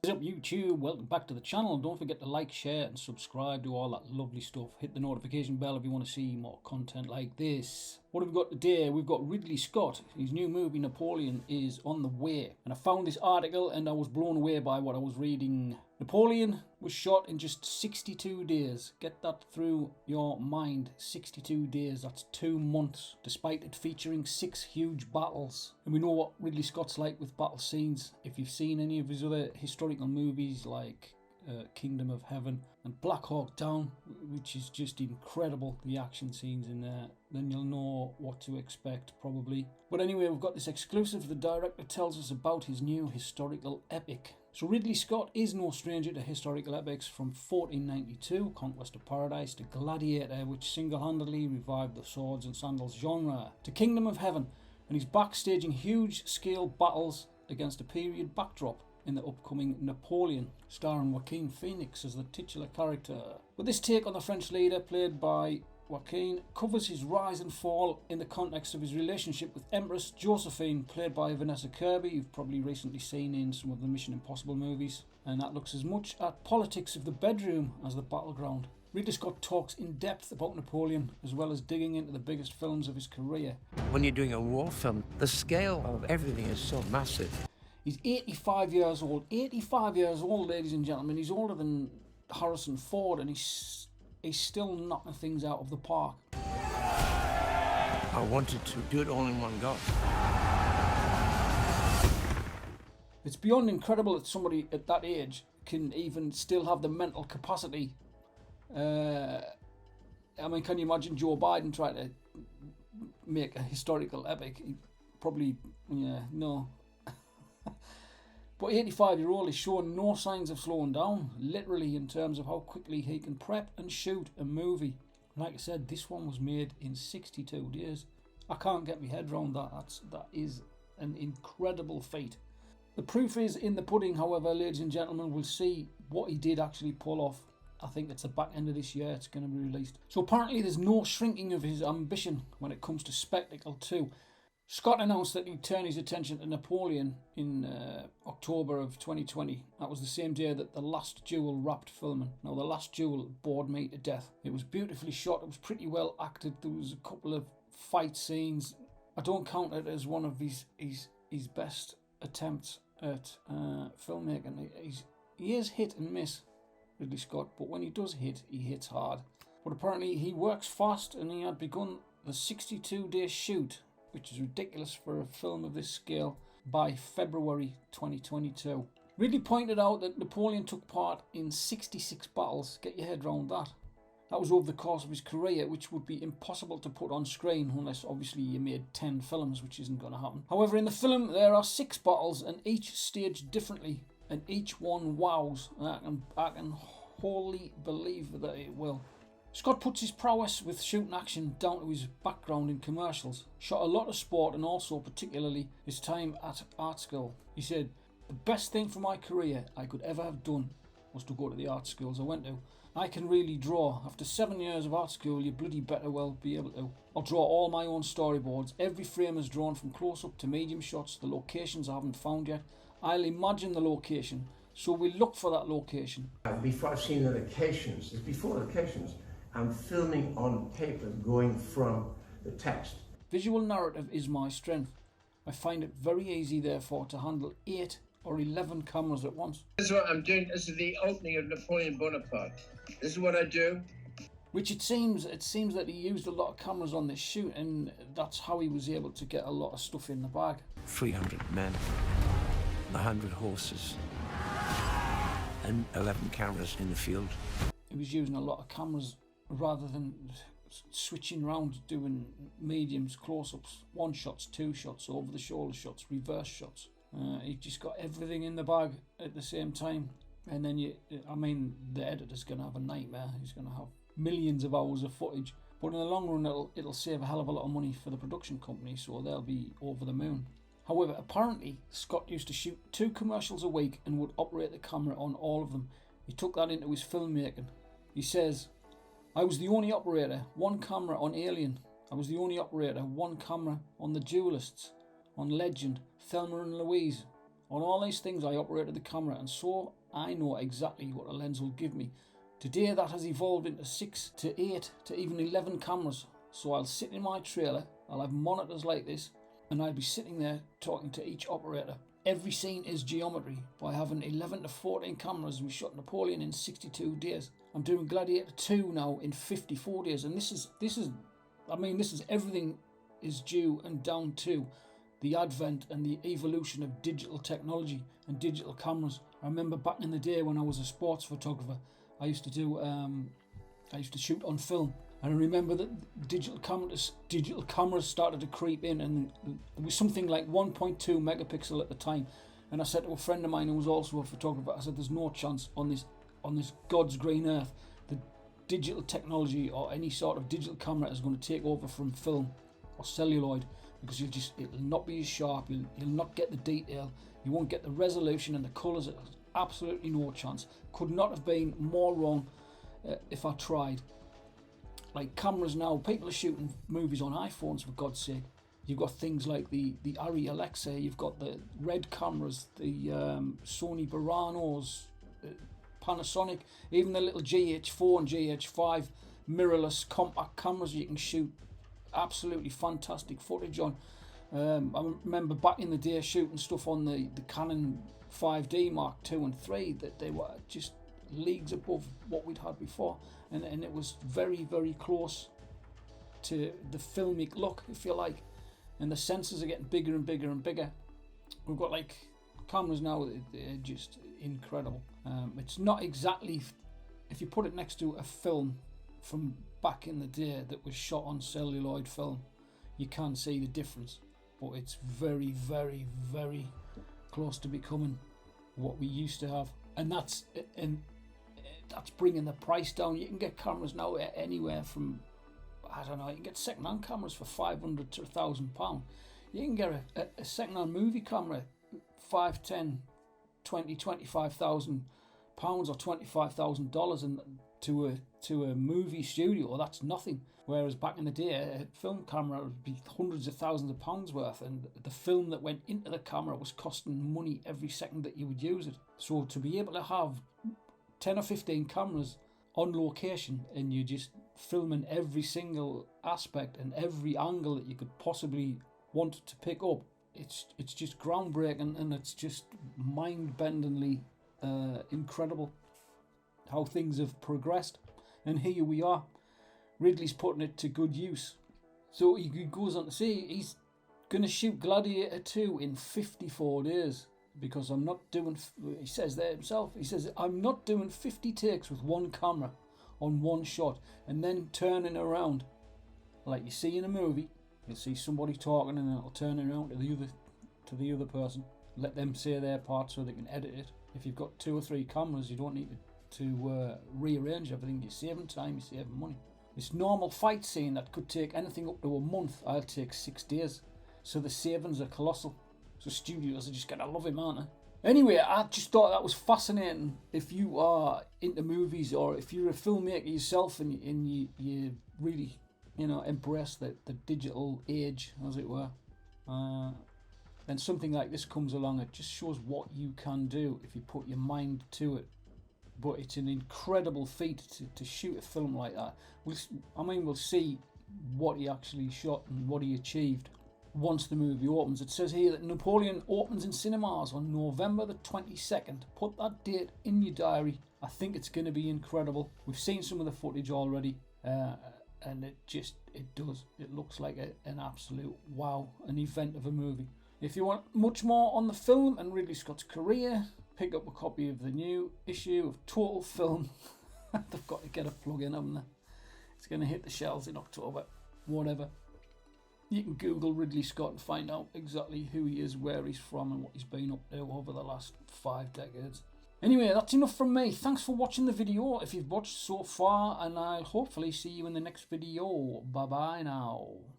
What's up YouTube? Welcome back to the channel. Don't forget to like, share and subscribe, do all that lovely stuff. Hit the notification bell if you want to see more content like this. What have we got today? We've got Ridley Scott. His new movie Napoleon is on the way. And I found this article and I was blown away by what I was reading. Napoleon was shot in just 62 days. Get that through your mind. 62 days, that's 2 months, despite it featuring 6 huge battles. And we know what Ridley Scott's like with battle scenes. If you've seen any of his other historical movies like Kingdom of Heaven and Black Hawk Down, which is just incredible, the action scenes in there, then you'll know what to expect probably. But anyway, we've got this exclusive. The director tells us about his new historical epic. So Ridley Scott is no stranger to historical epics, from 1492, Conquest of Paradise, to Gladiator, which single-handedly revived the swords and sandals genre, to Kingdom of Heaven, and he's backstaging huge-scale battles against a period backdrop in the upcoming Napoleon, starring Joaquin Phoenix as the titular character. But this take on the French leader, played by Joaquin, covers his rise and fall in the context of his relationship with Empress Josephine, played by Vanessa Kirby, you've probably recently seen in some of the Mission Impossible movies, and that looks as much at politics of the bedroom as the battleground. Ridley Scott talks in depth about Napoleon, as well as digging into the biggest films of his career. When you're doing a war film, the scale of everything is so massive. He's 85 years old. 85 years old, ladies and gentlemen. He's older than Harrison Ford, and he's still knocking things out of the park. I wanted to do it all in one go. It's beyond incredible that somebody at that age can even still have the mental capacity. I mean, can you imagine Joe Biden trying to make a historical epic? He probably, no. But 85-year-old is showing no signs of slowing down, literally, in terms of how quickly he can prep and shoot a movie. Like I said, this one was made in 62 days. I can't get my head around that. That is an incredible feat. The proof is in the pudding, however, ladies and gentlemen. We'll see what he did actually pull off. I think it's the back end of this year it's going to be released. So apparently there's no shrinking of his ambition when it comes to spectacle too. Scott announced that he'd turn his attention to Napoleon in October of 2020. That was the same day that The Last Duel wrapped filming. Now, The Last Duel bored me to death. It was beautifully shot. It was pretty well acted. There was a couple of fight scenes. I don't count it as one of his best attempts at filmmaking. He is hit and miss, Ridley Scott, but when he does hit, he hits hard. But apparently he works fast, and he had begun the 62-day shoot, which is ridiculous for a film of this scale, by February 2022. Ridley pointed out that Napoleon took part in 66 battles. Get your head around that. That was over the course of his career, which would be impossible to put on screen unless obviously you made 10 films, which isn't going to happen. However, in the film there are 6 battles, and each staged differently, and each one wows. I can wholly believe that it will. Scott puts his prowess with shooting action down to his background in commercials. Shot a lot of sport, and also particularly his time at art school. He said, "The best thing for my career I could ever have done was to go to the art schools I went to. I can really draw. After 7 years of art school, you bloody better well be able to. I'll draw all my own storyboards. Every frame is drawn from close-up to medium shots. The locations I haven't found yet. I'll imagine the location, so we look for that location." Before I've seen the locations, it's before the locations, I'm filming on paper, going from the text. Visual narrative is my strength. I find it very easy, therefore, to handle 8 or 11 cameras at once. This is what I'm doing. This is the opening of Napoleon Bonaparte. This is what I do. Which it seems that he used a lot of cameras on this shoot, and that's how he was able to get a lot of stuff in the bag. 300 men, 100 horses, and 11 cameras in the field. He was using a lot of cameras rather than switching around, doing mediums, close-ups, 1 shots, 2 shots, over-the-shoulder shots, reverse shots. He just got everything in the bag at the same time. And then the editor's going to have a nightmare. He's going to have millions of hours of footage. But in the long run, it'll save a hell of a lot of money for the production company, so they'll be over the moon. However, apparently, Scott used to shoot 2 commercials a week and would operate the camera on all of them. He took that into his filmmaking. He says, "I was the only operator, 1 camera on Alien. I was the only operator, 1 camera on The Duelists, on Legend, Thelma and Louise. On all these things I operated the camera, and so I know exactly what a lens will give me. Today that has evolved into 6 to 8 to even 11 cameras. So I'll sit in my trailer, I'll have monitors like this, and I'll be sitting there talking to each operator. Every scene is geometry. By having 11 to 14 cameras, we shot Napoleon in 62 days. I'm doing Gladiator 2 now in 54 days, and this is everything is due and down to the advent and the evolution of digital technology and digital cameras. I remember back in the day when I was a sports photographer, I used to shoot on film, and I remember that digital cameras started to creep in, and there was something like 1.2 megapixel at the time. And I said to a friend of mine who was also a photographer, I said, there's no chance on this God's green earth that digital technology or any sort of digital camera is going to take over from film or celluloid, because it'll not be as sharp, you'll not get the detail, you won't get the resolution and the colours. There's absolutely no chance. Could not have been more wrong if I tried. Like cameras now, people are shooting movies on iPhones, for God's sake. You've got things like the Arri Alexa, you've got the Red cameras, the Sony Buranos, Panasonic, even the little GH4 and GH5 mirrorless compact cameras you can shoot absolutely fantastic footage on. I remember back in the day shooting stuff on the Canon 5D Mark II and 3 that they were just leagues above what we'd had before, and it was very, very close to the filmic look, if you like, and the sensors are getting bigger and bigger and bigger. We've got like cameras now, they're just incredible. It's not exactly, if you put it next to a film from back in the day that was shot on celluloid film, you can see the difference, but it's very, very, very close to becoming what we used to have, and that's bringing the price down. You can get cameras now anywhere from, I don't know, you can get second-hand cameras for £500 to £1,000. You can get a second-hand movie camera, 5, 10, 20, 25,000 pounds or $25,000, and to a movie studio, that's nothing. Whereas back in the day, a film camera would be hundreds of thousands of pounds worth, and the film that went into the camera was costing money every second that you would use it. So to be able to have 10 or 15 cameras on location, and you're just filming every single aspect and every angle that you could possibly want to pick up, it's just groundbreaking, and it's just mind-bendingly incredible how things have progressed. And here we are, Ridley's putting it to good use. So he goes on to say he's going to shoot Gladiator 2 in 54 days, because I'm not doing, he says there himself, he says, I'm not doing 50 takes with one camera on one shot and then turning around like you see in a movie. You'll see somebody talking and it'll turn around to the other person, let them say their part so they can edit it. If you've got 2 or 3 cameras, you don't need to rearrange everything. You're saving time, you're saving money. This normal fight scene that could take anything up to a month, I'll take 6 days. So the savings are colossal. So studios are just gonna love him, aren't they? Anyway, I just thought that was fascinating. If you are into movies, or if you're a filmmaker yourself and you really, embrace the digital age, as it were, then something like this comes along. It just shows what you can do if you put your mind to it. But it's an incredible feat to shoot a film like that. We'll see what he actually shot and what he achieved once the movie opens. It says here that Napoleon opens in cinemas on November the 22nd. Put that date in your diary. I think it's going to be incredible. We've seen some of the footage already, and it does. It looks like an absolute wow, an event of a movie. If you want much more on the film and Ridley Scott's career, pick up a copy of the new issue of Total Film. They've got to get a plug in, haven't they? It's going to hit the shelves in October. Whatever. You can Google Ridley Scott and find out exactly who he is, where he's from, and what he's been up to over the last 5 decades. Anyway, that's enough from me. Thanks for watching the video if you've watched so far, and I'll hopefully see you in the next video. Bye bye now.